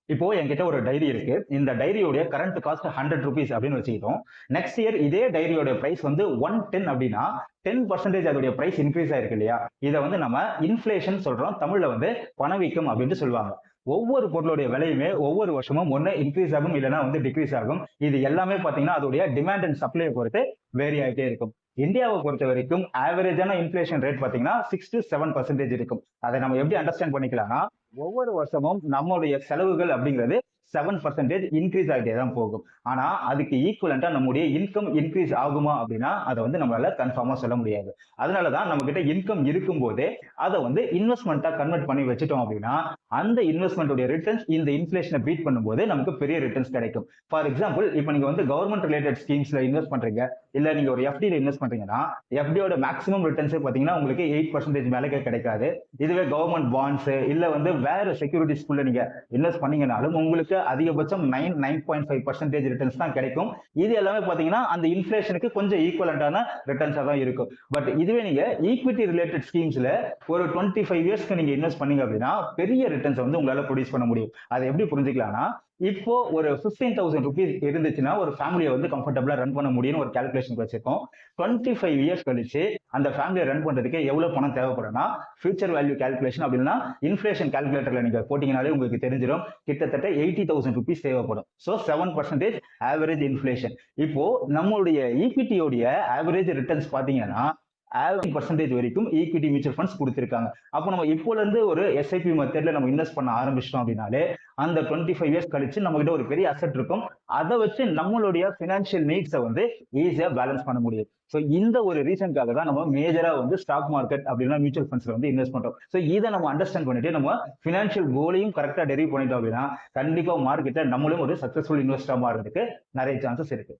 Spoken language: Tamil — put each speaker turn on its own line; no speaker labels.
இப்போ என்கிட்ட ஒரு டைரி இருக்கு. இந்த டைரியோட கரண்ட் காஸ்ட் 100 ரூபீஸ் அப்படின்னு வச்சுக்கிட்டோம். நெக்ஸ்ட் இயர் இதே டைரியோட பிரைஸ் வந்து 110 அப்படின்னா 10% அதோடைய பிரைஸ் இன்க்ரீஸ் ஆயிருக்கு இல்லையா? இதை வந்து நம்ம இன்ஃபிளேஷன் சொல்றோம். தமிழ்ல வந்து பணவீக்கம் அப்படின்னு சொல்லுவாங்க. ஒவ்வொரு பொருளுடைய விலையுமே ஒவ்வொரு வருஷமும் ஒண்ணு இன்க்ரீஸ் ஆகும், இல்லைன்னா வந்து டிக்ரீஸ் ஆகும். இது எல்லாமே பாத்தீங்கன்னா அதோடைய டிமாண்ட் அண்ட் சப்ளையை பொறுத்து வேரி ஆகிட்டே இருக்கும். இந்தியாவை பொறுத்த வரைக்கும் ஆவரேஜான இன்ஃபிளேஷன் ரேட் பாத்தீங்கன்னா 6 to 7% இருக்கும். அதை நம்ம எப்படி அண்டர்ஸ்டாண்ட் பண்ணிக்கலாம்னா, ஒவ்வொரு வருஷமும் நம்மளுடைய செலவுகள் அப்படிங்கிறது 7% இன்க்ரீஸ் ஆகிட்டே தான் போகும். ஆனா அதுக்கு ஈக்குவலண்டா நம்முடைய இன்கம் இன்க்ரீஸ் ஆகுமா அப்படின்னா அதை வந்து நம்மளால கன்ஃபார்மா சொல்ல முடியாது. அதனாலதான் நம்ம கிட்ட இன்கம் இருக்கும் போதே அதை வந்து இன்வெஸ்ட்மெண்ட்டா கன்வெர்ட் பண்ணி வச்சுட்டோம் அப்படின்னா அந்த இன்வெஸ்ட்மெண்ட்டுடைய ரிட்டர்ன்ஸ் இந்த இன்ஃபிளேஷனை பீட் பண்ணும்போது நமக்கு பெரிய ரிட்டர்ன்ஸ் கிடைக்கும். ஃபார் எக்ஸாம்பிள், இப்போ நீங்க வந்து கவர்மெண்ட் ரிலேட்டட் ஸ்கீம்ஸ்ல இன்வெஸ்ட் பண்றீங்க, இல்ல நீங்க ஒரு எஃப்டில இன்வெஸ்ட் பண்றீங்கன்னா எஃப்டியோட மேக்ஸிமம் ரிட்டர்ன்ஸே பாத்தீங்கன்னா உங்களுக்கு 8% மேலே கிடைக்காது. இதுவே கவர்மெண்ட் பாண்ட்ஸ் இல்ல வந்து வேற செக்யூரிட்டிஸ்குள்ள நீங்க இன்வெஸ்ட் பண்ணீங்கனாலும் உங்களுக்கு அதிகபட்சம் 9.5% ரிட்டர்ன்ஸ் தான் கிடைக்கும். இது எல்லாமே பாத்தீங்கன்னா அந்த இன்ஃபிளேஷனுக்கு கொஞ்சம் ஈக்குவலண்டான ரிட்டர்ன்ஸா தான் இருக்கும். பட் இதுவே நீங்க ஈக்விட்டி ரிலேட்டட் ஸ்கீம்ஸ்ல ஒரு 25 இயர்ஸ்க்கு நீங்க இன்வெஸ்ட் பண்ணீங்க அப்படின்னா பெரிய ரிட்டர்ன்ஸ் வந்து உங்களால ப்ரொடியூஸ் பண்ண முடியும். அதை எப்படி புரிஞ்சுக்கலாம்னா, இப்போ ஒரு 15,000 ருபீஸ் இருந்துச்சுன்னா ஒரு ஃபேமிலியை வந்து கம்ஃபர்டபுளா ரன் பண்ண முடியும்னு ஒரு கால்குலேஷன் வச்சிருக்கோம். 25 இயர்ஸ் கழிச்சு அந்த ஃபேமிலியை ரன் பண்றதுக்கு எவ்வளவு பணம் தேவைப்படும்னா, ஃபியூச்சர் வேல்யூ கால்குலேஷன் அப்படின்னா இன்ஃபிளேஷன் கால்குலேட்டர்ல நீங்க போட்டீங்கனாலே உங்களுக்கு தெரிஞ்சிடும். கிட்டத்தட்ட 80,000 ருபீஸ் தேவைப்படும். So 7% average inflation. இப்போ நம்மளுடைய ஈக்விட்டியோடைய ஆவரேஜ் ரிட்டர்ன்ஸ் பாத்தீங்கன்னா 50% வரைக்கும் ஈக்விட்டி மியூச்சுவல் ஃபண்ட்ஸ் கொடுத்திருக்காங்க. அப்போ நம்ம இப்போல இருந்து ஒரு எஸ்ஐபி மெத்தட்ல நம்ம இன்வெஸ்ட் பண்ண ஆரம்பிச்சிட்டோம் அப்படின்னாலே அந்த 25 இயர்ஸ் கழிச்சு நம்ம கிட்ட ஒரு பெரிய அசெட் இருக்கும். அதை வச்சு நம்மளுடைய பினான்சியல் நீட்ஸை வந்து ஈஸியா பேலன்ஸ் பண்ண முடியும். ஸோ இந்த ஒரு ரீசனுக்காக தான் நம்ம மேஜரா வந்து ஸ்டாக் மார்க்கெட் அப்படின்னா மியூச்சுவல் ஃபண்ட்ஸ்ல வந்து இன்வெஸ்ட் பண்றோம். ஸோ இதை நம்ம அண்டர்ஸ்டாண்ட் பண்ணிட்டு நம்ம பினான்சியல் கோலையும் கரெக்டா டெரிவ் பண்ணிட்டோம் அப்படின்னா கண்டிப்பா மார்க்கெட்ல நம்மளும் ஒரு சக்சஸ்ஃபுல் இன்வெஸ்டரா மாறதுக்கு நிறைய சான்சஸ் இருக்கு.